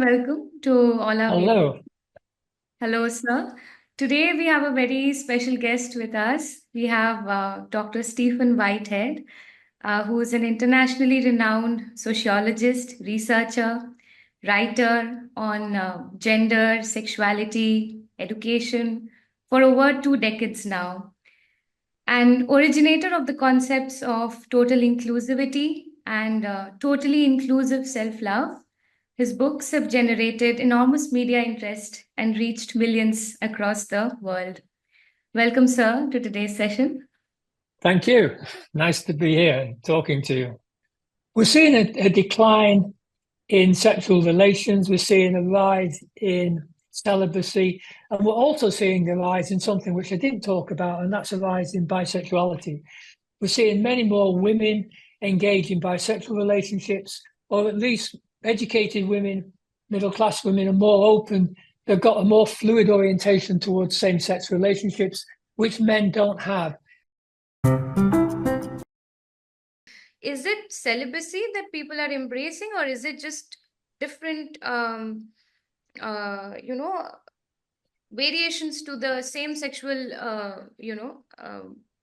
welcome to all our viewers. Hello. Hello, sir. Today we have a very special guest with us. We have Dr. Stephen Whitehead, who is an internationally renowned sociologist, researcher, writer on gender, sexuality, education for over 2 decades now, and originator of the concepts of total inclusivity and totally inclusive self love. His books have generated enormous media interest and reached millions across the world. Welcome, sir, to today's session. Thank you. Nice to be here talking to you. We're seeing a decline in sexual relations. We're seeing a rise in celibacy. And we're also seeing a rise in something which I didn't talk about, and that's a rise in bisexuality. We're seeing many more women engage in bisexual relationships, or at least educated women, middle-class women are more open. They've got a more fluid orientation towards same-sex relationships, which men don't have. Is it celibacy that people are embracing, or is it just different, variations to the same sexual,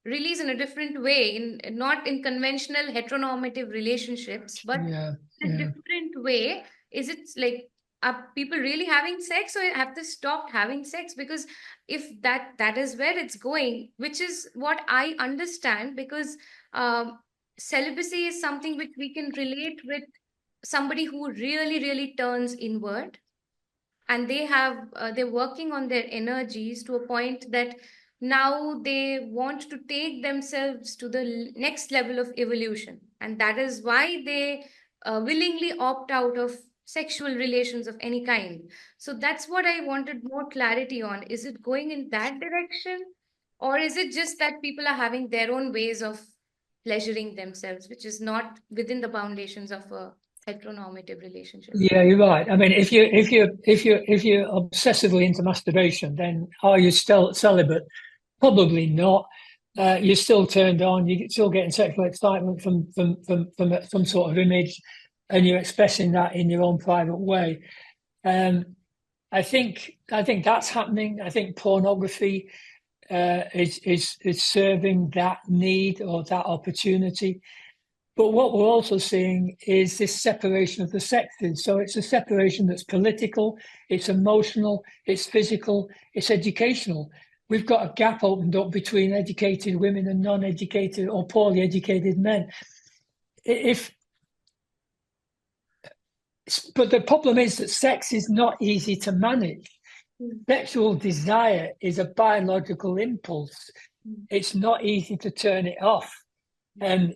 release in a different way, not in conventional heteronormative relationships, but in a different way? Is it like, are people really having sex, or have they stopped having sex? Because if that is where it's going, which is what I understand, because celibacy is something which we can relate with somebody who really turns inward, and they're working on their energies to a point that now they want to take themselves to the next level of evolution, and that is why they willingly opt out of sexual relations of any kind. So that's what I wanted more clarity on. Is it going in that direction, or is it just that people are having their own ways of pleasuring themselves, which is not within the foundations of a heteronormative relationship? Yeah, you're right. I mean, if you're obsessively into masturbation, then are you still celibate? Probably not. You're still turned on. You're still getting sexual excitement from some sort of image, and you're expressing that in your own private way. I think that's happening. I think pornography is serving that need or that opportunity. But what we're also seeing is this separation of the sexes. So it's a separation that's political, it's emotional, it's physical, it's educational. We've got a gap opened up between educated women and non-educated or poorly educated men. But the problem is that sex is not easy to manage. Sexual desire is a biological impulse. It's not easy to turn it off. And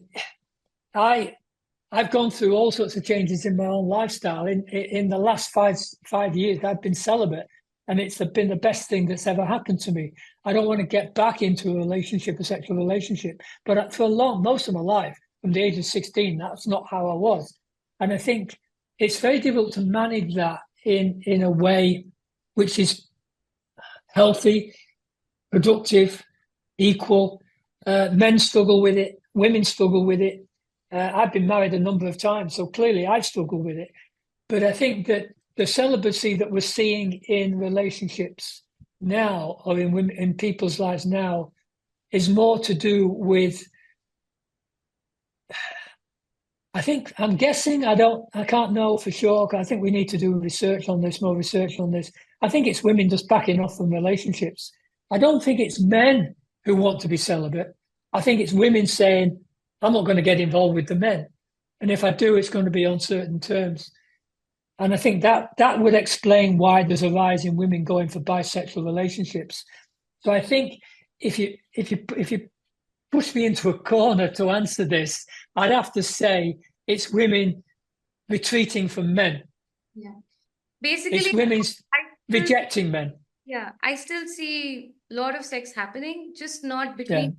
I've gone through all sorts of changes in my own lifestyle. In the last five years, I've been celibate, and it's been the best thing that's ever happened to me. I don't want to get back into a relationship, a sexual relationship. But for most of my life, from the age of 16, that's not how I was. And I think it's very difficult to manage that in a way which is healthy, productive, equal. Men struggle with it, women struggle with it. I've been married a number of times, so clearly I've struggled with it. But I think that the celibacy that we're seeing in relationships now, or in people's lives now, is more to do with, I'm guessing, I can't know for sure, because I think we need to do more research on this. I think it's women just backing off from relationships. I don't think it's men who want to be celibate. I think it's women saying, I'm not going to get involved with the men. And if I do, it's going to be on certain terms. And I think that would explain why there's a rise in women going for bisexual relationships. So I think if you push me into a corner to answer this, I'd have to say it's women retreating from men. Yeah. Basically, it's women rejecting men. Yeah, I still see a lot of sex happening, just not between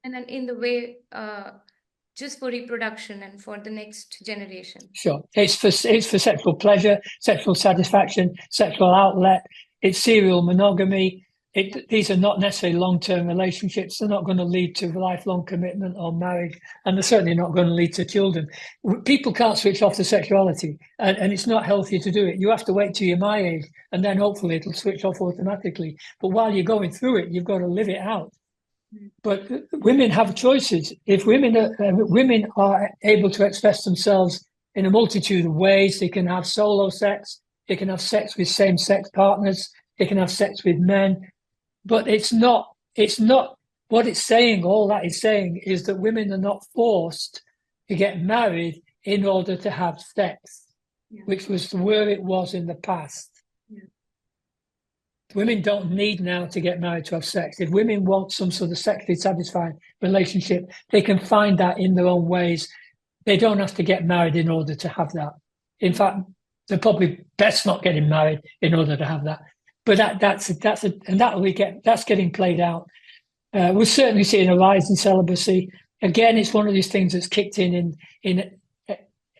women and in the way just for reproduction and for the next generation. Sure. It's for sexual pleasure, sexual satisfaction, sexual outlet. It's serial monogamy. these are not necessarily long-term relationships. They're not going to lead to lifelong commitment or marriage, and they're certainly not going to lead to children. People can't switch off the sexuality, and it's not healthy to do it. You have to wait till you're my age, and then hopefully it'll switch off automatically. But while you're going through it, you've got to live it out. But women have choices. If women are able to express themselves in a multitude of ways, they can have solo sex, they can have sex with same-sex partners, they can have sex with men. But it's not what it's saying. All that is saying is that women are not forced to get married in order to have sex, which was where it was in the past. Women don't need now to get married to have sex. If women want some sort of sexually satisfying relationship, they can find that in their own ways. They don't have to get married in order to have that. In fact, they're probably best not getting married in order to have that. But that's getting played out. We're certainly seeing a rise in celibacy. Again, it's one of these things that's kicked in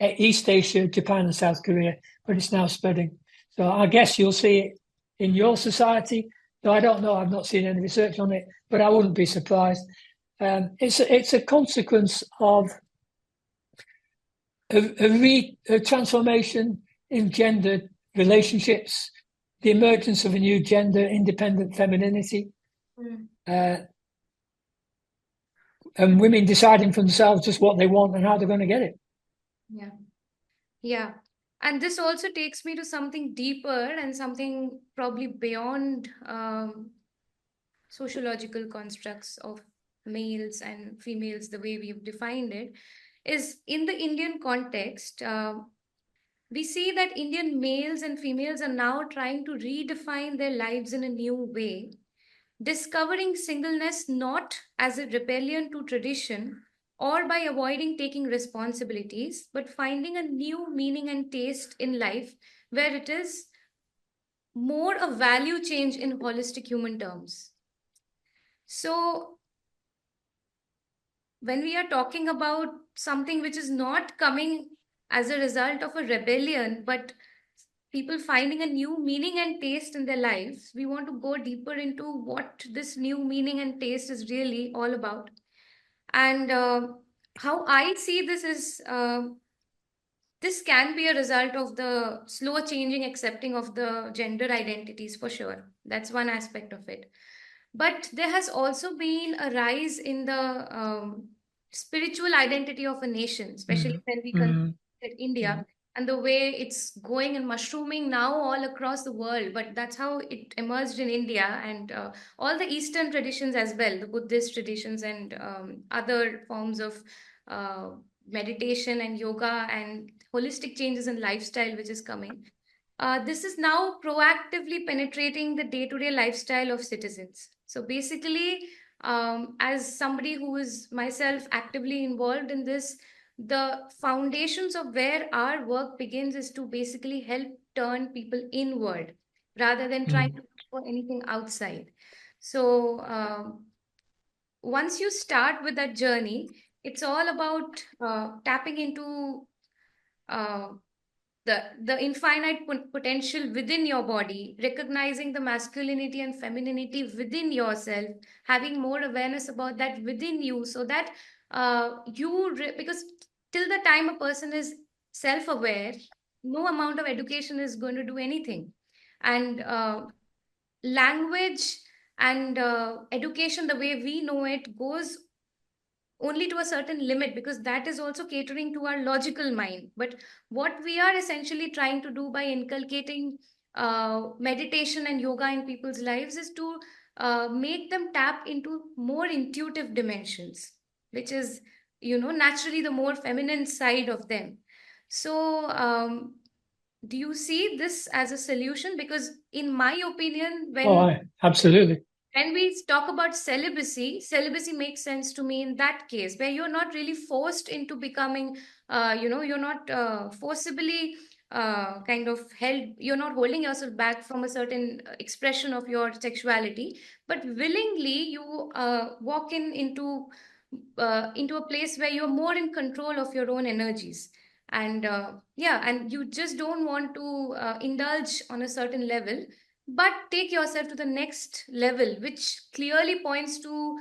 East Asia, Japan, and South Korea, but it's now spreading. So I guess you'll see it in your society. Though I don't know, I've not seen any research on it, but I wouldn't be surprised. It's a consequence of a transformation in gender relationships, the emergence of a new gender-independent femininity, and women deciding for themselves just what they want and how they're going to get it. Yeah. And this also takes me to something deeper and something probably beyond sociological constructs of males and females, the way we've defined it, is in the Indian context. We see that Indian males and females are now trying to redefine their lives in a new way, discovering singleness not as a rebellion to tradition or by avoiding taking responsibilities, but finding a new meaning and taste in life where it is more a value change in holistic human terms. So, when we are talking about something which is not coming as a result of a rebellion, but people finding a new meaning and taste in their lives, we want to go deeper into what this new meaning and taste is really all about. And how I see this is this can be a result of the slow changing accepting of the gender identities for sure. That's one aspect of it. But there has also been a rise in the spiritual identity of a nation, especially when we consider India and the way it's going and mushrooming now all across the world. But that's how it emerged in India and all the Eastern traditions as well, the Buddhist traditions and other forms of meditation and yoga and holistic changes in lifestyle, which is coming. This is now proactively penetrating the day-to-day lifestyle of citizens. So basically, as somebody who is myself actively involved in this, the foundations of where our work begins is to basically help turn people inward rather than trying to look for anything outside. So once you start with that journey, it's all about tapping into uh, the infinite potential within your body, recognizing the masculinity and femininity within yourself, having more awareness about that within you, so that because till the time a person is self-aware, no amount of education is going to do anything. And language and education, the way we know it, goes only to a certain limit because that is also catering to our logical mind. But what we are essentially trying to do by inculcating meditation and yoga in people's lives is to make them tap into more intuitive dimensions, which is, naturally the more feminine side of them. So, do you see this as a solution? Because, in my opinion, absolutely. When we talk about celibacy makes sense to me in that case, where you're not really forced into becoming, you're not forcibly kind of held, you're not holding yourself back from a certain expression of your sexuality, but willingly you walk into a place where you're more in control of your own energies. And and you just don't want to indulge on a certain level but take yourself to the next level, which clearly points to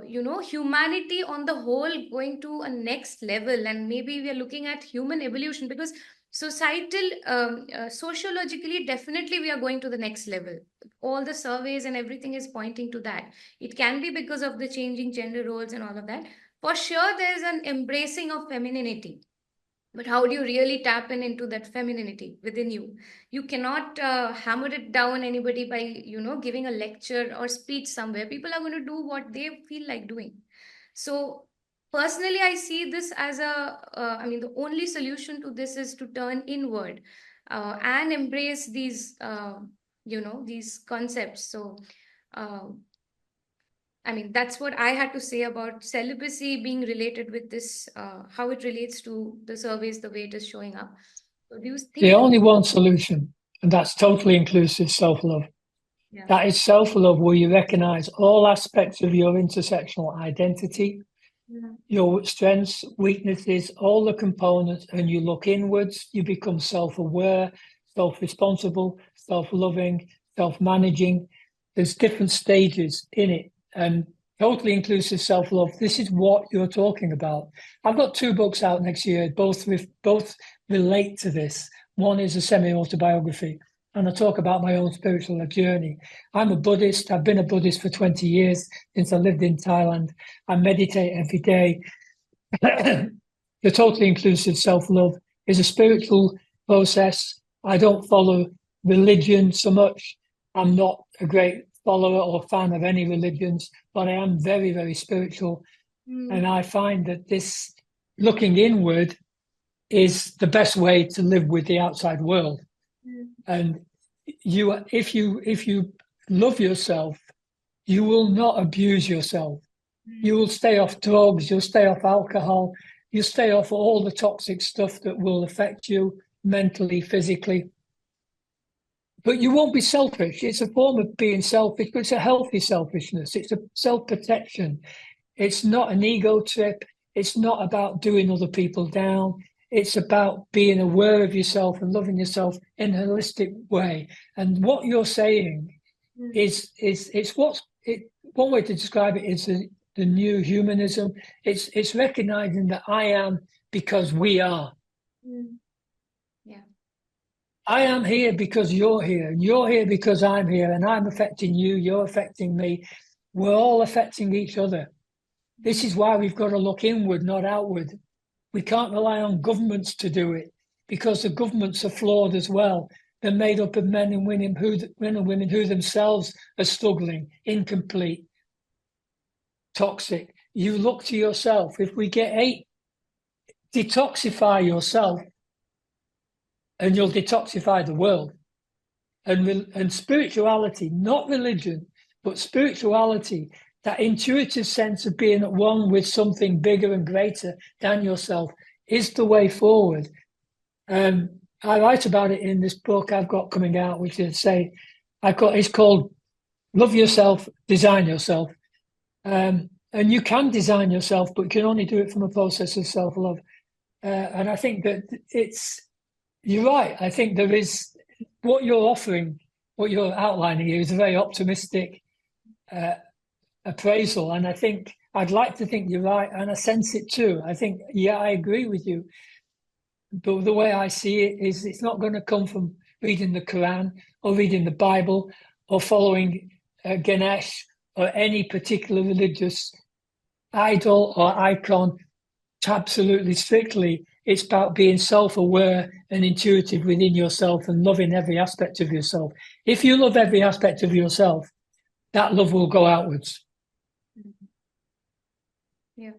humanity on the whole going to a next level. And maybe we are looking at human evolution, because sociologically, definitely we are going to the next level. All the surveys and everything is pointing to that. It can be because of the changing gender roles and all of that. For sure there's an embracing of femininity, but how do you really tap into that femininity within you? You cannot hammer it down anybody by giving a lecture or speech somewhere. People are going to do what they feel like doing. So personally, I see this as the only solution to this is to turn inward, and embrace these concepts. So uh, that's what I had to say about celibacy being related with this, how it relates to the surveys, the way it is showing up. So do you The think? only one solution, and that's totally inclusive self-love. Yeah. That is self-love, where you recognize all aspects of your intersectional identity, your strengths, weaknesses, all the components, and you look inwards. You become self-aware, self-responsible, self-loving, self-managing. There's different stages in it, and totally inclusive self-love. This is what you're talking about. I've got 2 books out next year, both relate to this. One is a semi-autobiography, and I talk about my own spiritual journey. I'm a Buddhist. I've been a Buddhist for 20 years since I lived in Thailand. I meditate every day. The totally inclusive self-love is a spiritual process. I don't follow religion so much. I'm not a great follower or fan of any religions, but I am very, very spiritual. And I find that this looking inward is the best way to live with the outside world. And if you love yourself, you will not abuse yourself. You will stay off drugs, you'll stay off alcohol, you'll stay off all the toxic stuff that will affect you mentally, physically. But you won't be selfish. It's a form of being selfish, but it's a healthy selfishness. It's a self-protection. It's not an ego trip. It's not about doing other people down. It's about being aware of yourself and loving yourself in a holistic way. And what you're saying is one way to describe it is the new humanism. It's recognizing that I am because we are. Yeah. I am here because you're here, and you're here because I'm here, and I'm affecting you, you're affecting me. We're all affecting each other. This is why we've got to look inward, not outward. We can't rely on governments to do it, because the governments are flawed as well. They're made up of men and women who themselves are struggling, incomplete, toxic. You look to yourself. If we get 8, detoxify yourself, and you'll detoxify the world. And spirituality, not religion, but spirituality, that intuitive sense of being at one with something bigger and greater than yourself, is the way forward. I write about it in this book I've got coming out, which is it's called Love Yourself, Design Yourself. And you can design yourself, but you can only do it from a process of self-love. And I think that you're right. I think there is what you're offering, what you're outlining here is a very optimistic appraisal. And I think I'd like to think you're right. And I sense it too. I think, I agree with you. But the way I see it is it's not going to come from reading the Quran or reading the Bible or following Ganesh or any particular religious idol or icon absolutely strictly. It's about being self-aware and intuitive within yourself and loving every aspect of yourself. If you love every aspect of yourself, that love will go outwards. Yeah.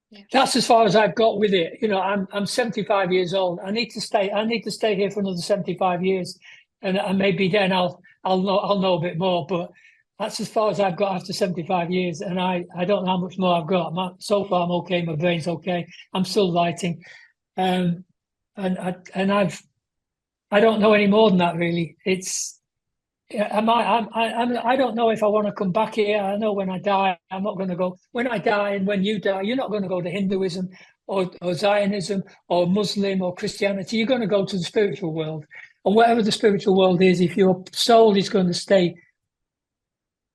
Yeah. That's as far as I've got with it. I'm 75 years old. I need to stay here for another 75 years, and maybe then I'll know a bit more. But that's as far as I've got after 75 years, and I don't know how much more I've got. So far, I'm okay. My brain's okay. I'm still writing, and I don't know any more than that really. I don't know if I want to come back here. I know when I die, I'm not going to go. When I die and when you die, you're not going to go to Hinduism or Zionism or Muslim or Christianity. You're going to go to the spiritual world. or whatever the spiritual world is, if your soul is going to stay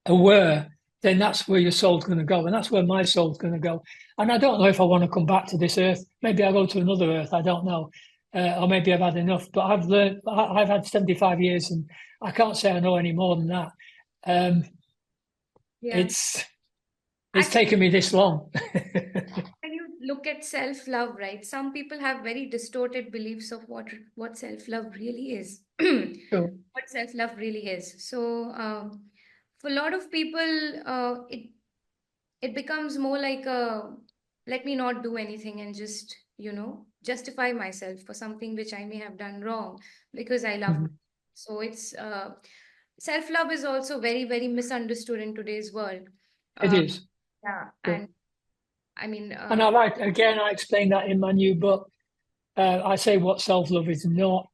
aware, then that's where your soul's going to go. And that's where my soul's going to go. And I don't know if I want to come back to this earth. Maybe I'll go to another earth. I don't know. Or maybe I've had enough. But I've learned, I've had 75 years and I can't say I know any more than that. It's taken me this long. When you look at self-love, right? Some people have very distorted beliefs of what self-love really is. Sure. What self-love really is. So for a lot of people, it becomes more like a let me not do anything and just, justify myself for something which I may have done wrong because I love. So it's self-love is also very, very misunderstood in today's world. It is. Yeah. Sure. And I mean, and I explain that in my new book. I say what self-love is not,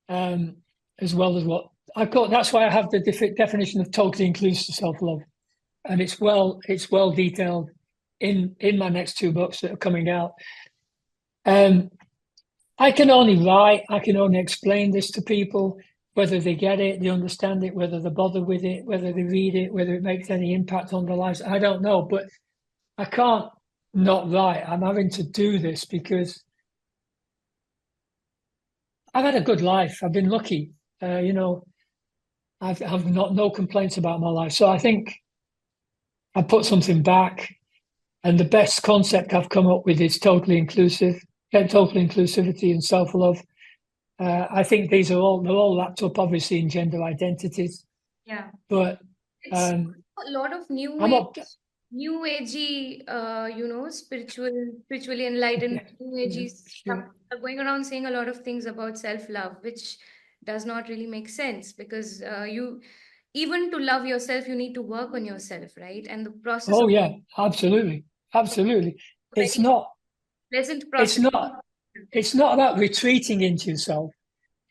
as well as what I call. That's why I have the definition of totally inclusive self-love, and it's well detailed in my next two books that are coming out. I can only write. I can only explain this to people, whether they get it, they understand it, whether they bother with it, whether they read it, whether it makes any impact on their lives. I don't know, but I can't not write. I'm having to do this because I've had a good life. I've been lucky. I've no complaints about my life. So I think I put something back, and the best concept I've come up with is total inclusivity and self-love. I think they're all wrapped up, obviously, in gender identities. Yeah. But it's a lot of new agey, spiritually enlightened, new agey stuff are going around saying a lot of things about self-love, which does not really make sense because even to love yourself, you need to work on yourself, right? And the process. Oh yeah, absolutely. It's not pleasant process. It's not about retreating into yourself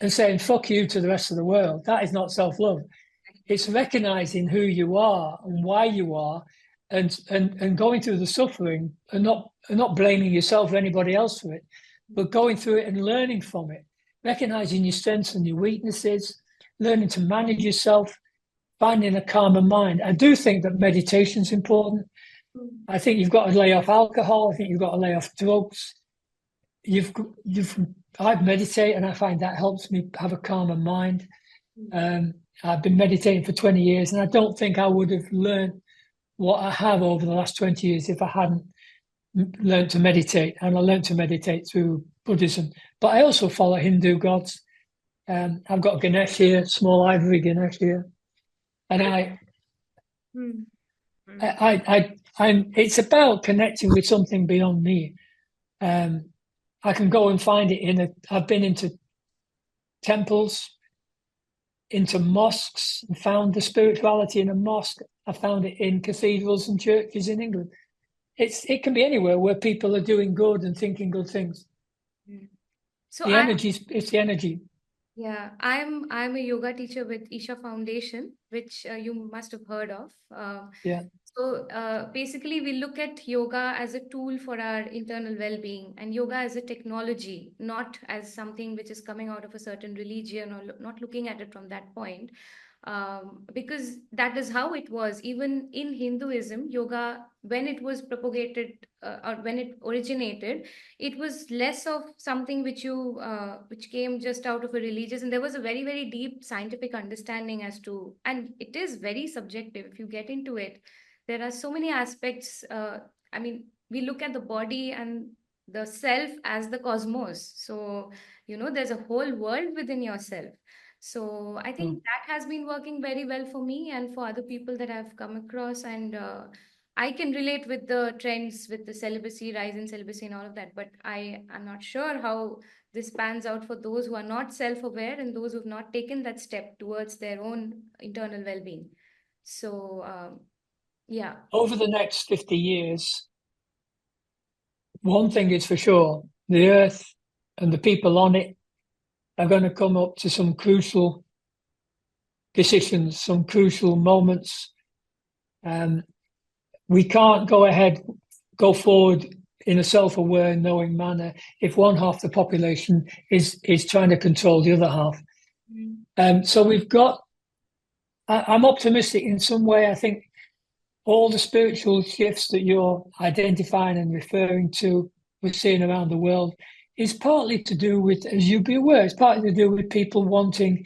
and saying "fuck you" to the rest of the world. That is not self-love. It's recognizing who you are and why you are, and going through the suffering and not blaming yourself or anybody else for it, but going through it and learning from it, recognizing your strengths and your weaknesses, learning to manage yourself, finding a calmer mind. I do think that meditation is important. I think you've got to lay off alcohol. I think you've got to lay off drugs. I meditate, and I find that helps me have a calmer mind. I've been meditating for 20 years, and I don't think I would have learned what I have over the last 20 years if I hadn't learned to meditate. And I learned to meditate through Buddhism, but I also follow Hindu gods. I've got Ganesh here, small ivory Ganesh here, and it's about connecting with something beyond me. I can go and find it I've been into temples, into mosques, and found the spirituality in a mosque. I found it in cathedrals and churches in England. It can be anywhere where people are doing good and thinking good things. So it's the energy. Yeah, I'm a yoga teacher with Isha Foundation, which you must have heard of. Yeah. So basically, we look at yoga as a tool for our internal well-being, and yoga as a technology, not as something which is coming out of a certain religion, or not looking at it from that point. Because that is how it was. Even in Hinduism, yoga, when it was propagated or when it originated, it was less of something which came just out of a religious, and there was a very, very deep scientific understanding as to, and it is very subjective if you get into it. There are so many aspects. I mean, we look at the body and the self as the cosmos. So, there's a whole world within yourself. So I think that has been working very well for me and for other people that I've come across. And I can relate with the trends with the celibacy, rise in celibacy and all of that. But I am not sure how this pans out for those who are not self-aware and those who have not taken that step towards their own internal well-being. So, yeah. Over the next 50 years, one thing is for sure, the earth and the people on it are going to come up to some crucial decisions, some crucial moments. We can't go forward in a self-aware, knowing manner if one half the population is trying to control the other half. So we've got, I'm optimistic in some way. I think all the spiritual shifts that you're identifying and referring to, we're seeing around the world, is partly to do with, as you'd be aware, it's partly to do with people wanting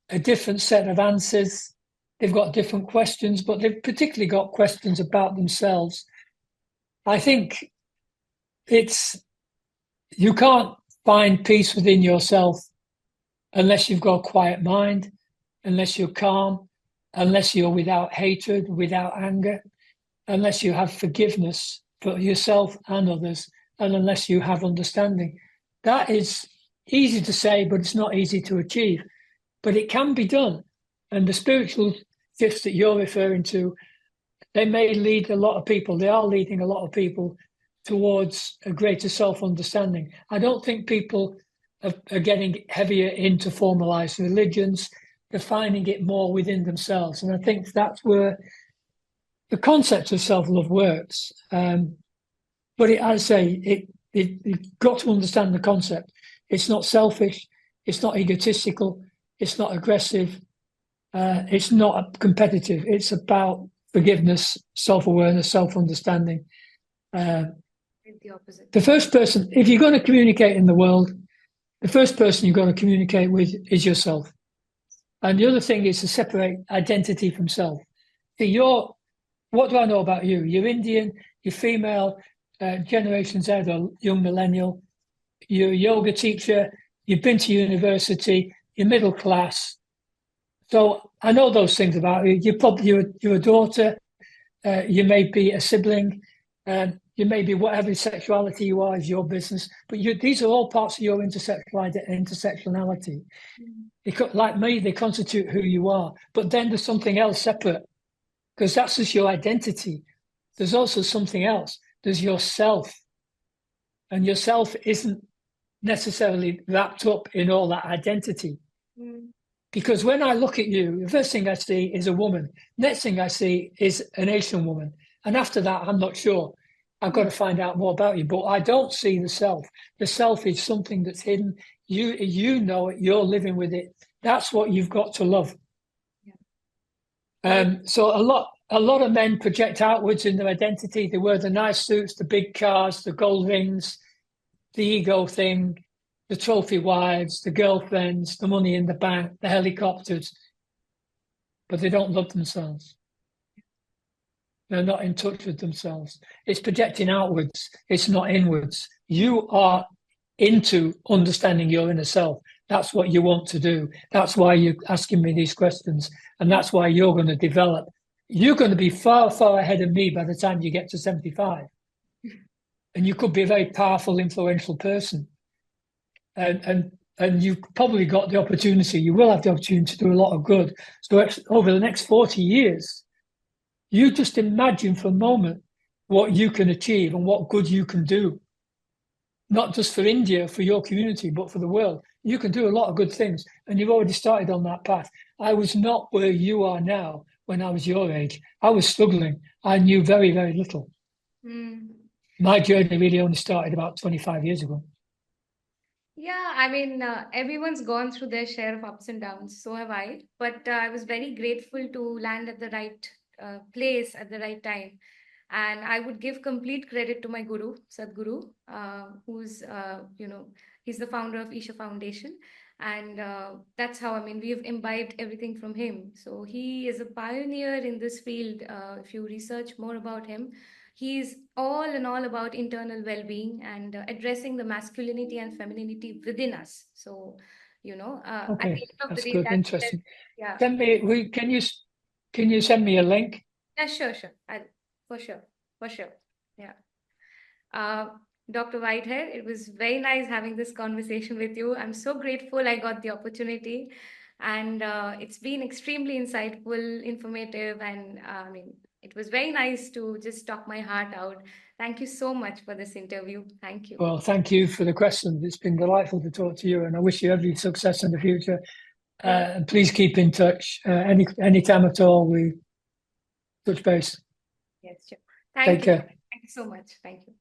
a different set of answers. They've got different questions, but they've particularly got questions about themselves. I think you can't find peace within yourself unless you've got a quiet mind, unless you're calm, unless you're without hatred, without anger, unless you have forgiveness for yourself and others, and unless you have understanding. That is easy to say, but it's not easy to achieve. But it can be done. And the spiritual shifts that you're referring to, they may lead a lot of people, they are leading a lot of people towards a greater self-understanding. I don't think people are getting heavier into formalized religions. They're finding it more within themselves. And I think that's where the concept of self-love works. But I say, you've got to understand the concept. It's not selfish. It's not egotistical. It's not aggressive. It's not competitive. It's about forgiveness, self-awareness, self-understanding. The opposite. The first person, if you're going to communicate in the world, the first person you're going to communicate with is yourself. And the other thing is to separate identity from self. See, what do I know about you? You're Indian, you're female, Generation Z or young millennial, you're a yoga teacher, you've been to university, you're middle class. So I know those things about you. You're a daughter, you may be a sibling, you may be whatever sexuality you are is your business, but these are all parts of your intersectionality. Like me, they constitute who you are. But then there's something else separate, because that's just your identity. There's also something else. There's yourself. And yourself isn't necessarily wrapped up in all that identity. Because when I look at you, the first thing I see is a woman. Next thing I see is an Asian woman. And after that, I'm not sure. I've got to find out more about you. But I don't see the self. The self is something that's hidden. You know it. You're living with it. That's what you've got to love. So a lot of men project outwards in their identity. They wear the nice suits, the big cars, the gold rings, the ego thing, the trophy wives, the girlfriends, the money in the bank, the helicopters. But they don't love themselves. They're not in touch with themselves. It's projecting outwards. It's not inwards. You are into understanding your inner self. That's what you want to do. That's why you're asking me these questions. And that's why you're going to develop. You're going to be far, far ahead of me by the time you get to 75. And you could be a very powerful, influential person. And you've probably got the opportunity, you will have the opportunity to do a lot of good. So over the next 40 years, you just imagine for a moment what you can achieve and what good you can do. Not just for India, for your community, but for the world. You can do a lot of good things, and you've already started on that path. I was not where you are now when I was your age. I was struggling. I knew very, very little. My journey really only started about 25 years ago. Yeah, I mean, everyone's gone through their share of ups and downs. So have I. But I was very grateful to land at the right place at the right time. And I would give complete credit to my guru, Sadhguru, who's, he's the founder of Isha Foundation. And that's how, I mean, we've imbibed everything from him. So he is a pioneer in this field. If you research more about him, he's all in all about internal well-being and addressing the masculinity and femininity within us. So, at the end of that's the day, good. Interesting. Yeah. Can you send me a link? Yeah, sure. For sure. Yeah. Dr. Whitehead, it was very nice having this conversation with you. I'm so grateful I got the opportunity, and it's been extremely insightful, informative, and it was very nice to just talk my heart out. Thank you so much for this interview. Thank you. Well, thank you for the questions. It's been delightful to talk to you, and I wish you every success in the future. And please keep in touch anytime at all. We touch base. Yes, sure. Take care. Thank you so much. Thank you.